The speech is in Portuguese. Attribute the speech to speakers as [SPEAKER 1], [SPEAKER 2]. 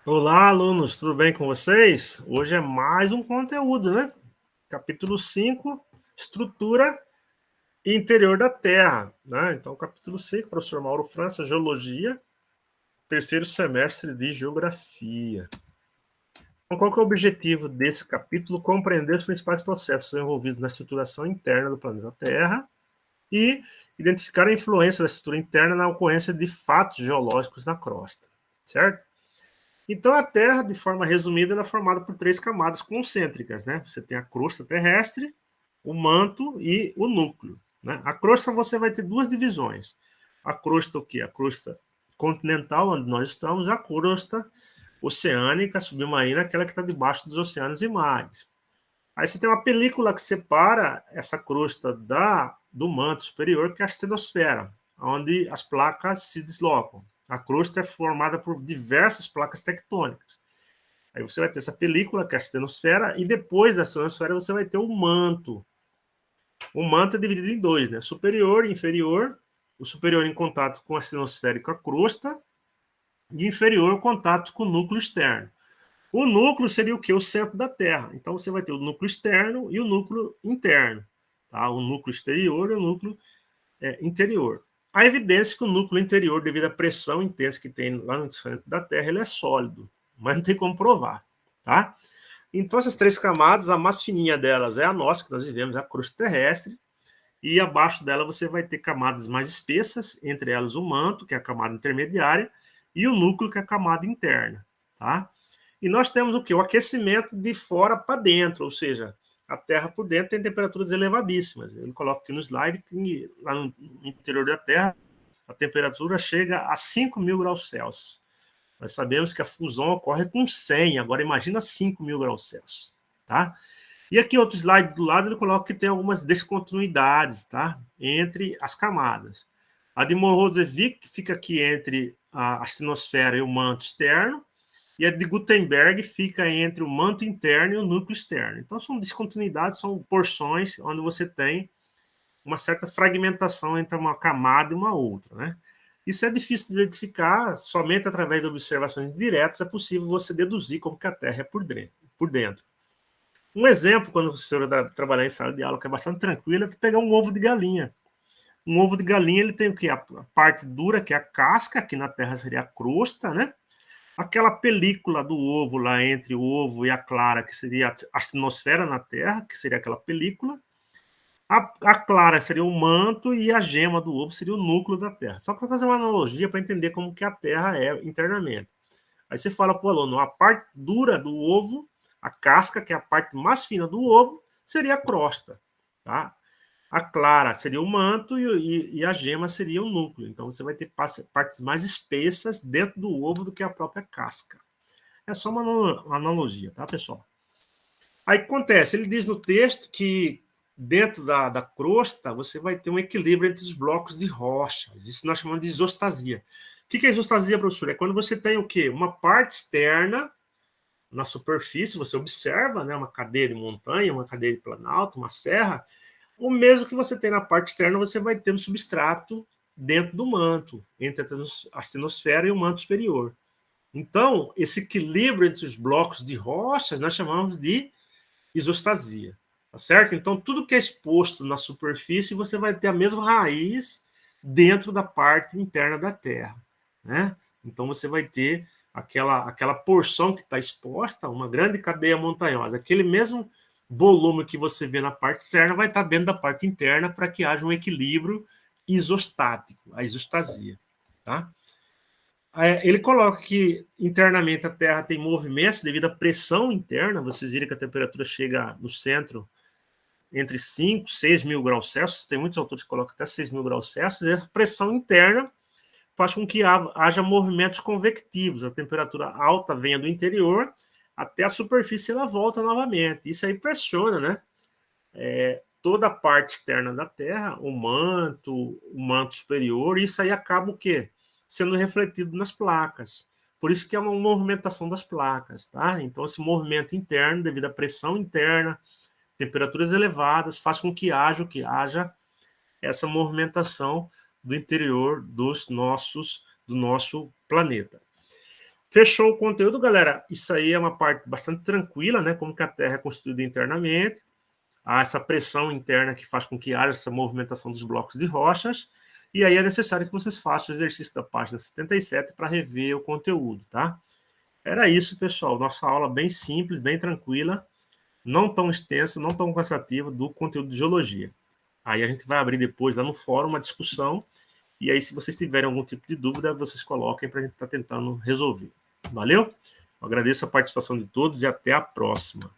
[SPEAKER 1] Olá, alunos, tudo bem com vocês? Hoje é mais um conteúdo, né? Capítulo 5, Estrutura e Interior da Terra, né? Então, capítulo 5, professor Mauro França, Geologia, terceiro semestre de Geografia. Então, qual que é o objetivo desse capítulo? Compreender os principais processos envolvidos na estruturação interna do planeta Terra e identificar a influência da estrutura interna na ocorrência de fatos geológicos na crosta, certo? Então, a Terra, de forma resumida, ela é formada por três camadas concêntricas, né? Você tem a crosta terrestre, o manto e o núcleo, né? A crosta você vai ter duas divisões. A crosta o quê? A crosta continental, onde nós estamos, a crosta oceânica, submarina, aquela que está debaixo dos oceanos e mares. Aí você tem uma película que separa essa crosta do manto superior, que é a estratosfera, onde as placas se deslocam. A crosta é formada por diversas placas tectônicas. Aí você vai ter essa película, que é a estenosfera, e depois da estenosfera você vai ter o manto. O manto é dividido em dois, né? Superior e inferior. O superior em contato com a estenosfera e com a crosta, e inferior em contato com o núcleo externo. O núcleo seria o que? O centro da Terra. Então você vai ter o núcleo externo e o núcleo interno. Tá? O núcleo exterior e o núcleo interior. Há evidência que o núcleo interior, devido à pressão intensa que tem lá no centro da Terra, ele é sólido, mas não tem como provar. Tá? Então essas três camadas, a mais fininha delas é a nossa, que nós vivemos, a crosta terrestre, e abaixo dela você vai ter camadas mais espessas, entre elas o manto, que é a camada intermediária, e o núcleo, que é a camada interna. Tá? E nós temos o que? O aquecimento de fora para dentro, ou seja, a Terra por dentro tem temperaturas elevadíssimas. Ele coloca aqui no slide que lá no interior da Terra a temperatura chega a 5.000 graus Celsius. Nós sabemos que a fusão ocorre com 100, agora imagina 5.000 graus Celsius. Tá? E aqui outro slide do lado ele coloca que tem algumas descontinuidades, tá? Entre as camadas. A de Morozevich fica aqui entre a astenosfera e o manto externo, e a de Gutenberg fica entre o manto interno e o núcleo externo. Então, são descontinuidades, são porções onde você tem uma certa fragmentação entre uma camada e uma outra, né? Isso é difícil de identificar, somente através de observações diretas é possível você deduzir como que a Terra é por dentro. Um exemplo, quando você trabalhar em sala de aula, que é bastante tranquilo, é tu pegar um ovo de galinha. Um ovo de galinha, ele tem o quê? A parte dura, que é a casca, que na Terra seria a crosta, né? Aquela película do ovo lá entre o ovo e a clara, que seria a astenosfera na Terra, que seria aquela película. A clara seria o manto e a gema do ovo seria o núcleo da Terra. Só para fazer uma analogia para entender como que a Terra é internamente. Aí você fala para o aluno, a parte dura do ovo, a casca, que é a parte mais fina do ovo, seria a crosta. Tá? A clara seria o manto e a gema seria o núcleo. Então você vai ter partes mais espessas dentro do ovo do que a própria casca. É só uma analogia, tá, pessoal? Aí o que acontece? Ele diz no texto que dentro da crosta você vai ter um equilíbrio entre os blocos de rochas. Isso nós chamamos de isostasia. O que é isostasia, professor? É quando você tem o quê? Uma parte externa na superfície, você observa, né, uma cadeia de montanha, uma cadeia de planalto, uma serra, o mesmo que você tem na parte externa, você vai ter no substrato dentro do manto, entre a astenosfera e o manto superior. Então, esse equilíbrio entre os blocos de rochas nós chamamos de isostasia, tá certo? Então, tudo que é exposto na superfície, você vai ter a mesma raiz dentro da parte interna da Terra, né? Então, você vai ter aquela porção que está exposta, uma grande cadeia montanhosa, aquele mesmo volume que você vê na parte externa vai estar dentro da parte interna para que haja um equilíbrio isostático, a isostasia, tá? Ele coloca que internamente a Terra tem movimentos devido à pressão interna. Vocês viram que a temperatura chega no centro entre 5 e 6 mil graus Celsius. Tem muitos autores que colocam até 6 mil graus Celsius. E essa pressão interna faz com que haja movimentos convectivos. A temperatura alta venha do interior até a superfície e ela volta novamente. Isso aí pressiona, né? Toda a parte externa da Terra, o manto superior, e isso aí acaba o quê? Sendo refletido nas placas. Por isso que é uma movimentação das placas, tá? Então, esse movimento interno, devido à pressão interna, temperaturas elevadas, faz com que haja essa movimentação do interior do nosso planeta. Fechou o conteúdo, galera? Isso aí é uma parte bastante tranquila, né? Como que a Terra é construída internamente. Há essa pressão interna que faz com que haja essa movimentação dos blocos de rochas. E aí é necessário que vocês façam o exercício da página 77 para rever o conteúdo, tá? Era isso, pessoal. Nossa aula bem simples, bem tranquila, não tão extensa, não tão cansativa do conteúdo de geologia. Aí a gente vai abrir depois lá no fórum uma discussão. E aí, se vocês tiverem algum tipo de dúvida, vocês coloquem para a gente estar tentando resolver. Valeu? Eu agradeço a participação de todos e até a próxima.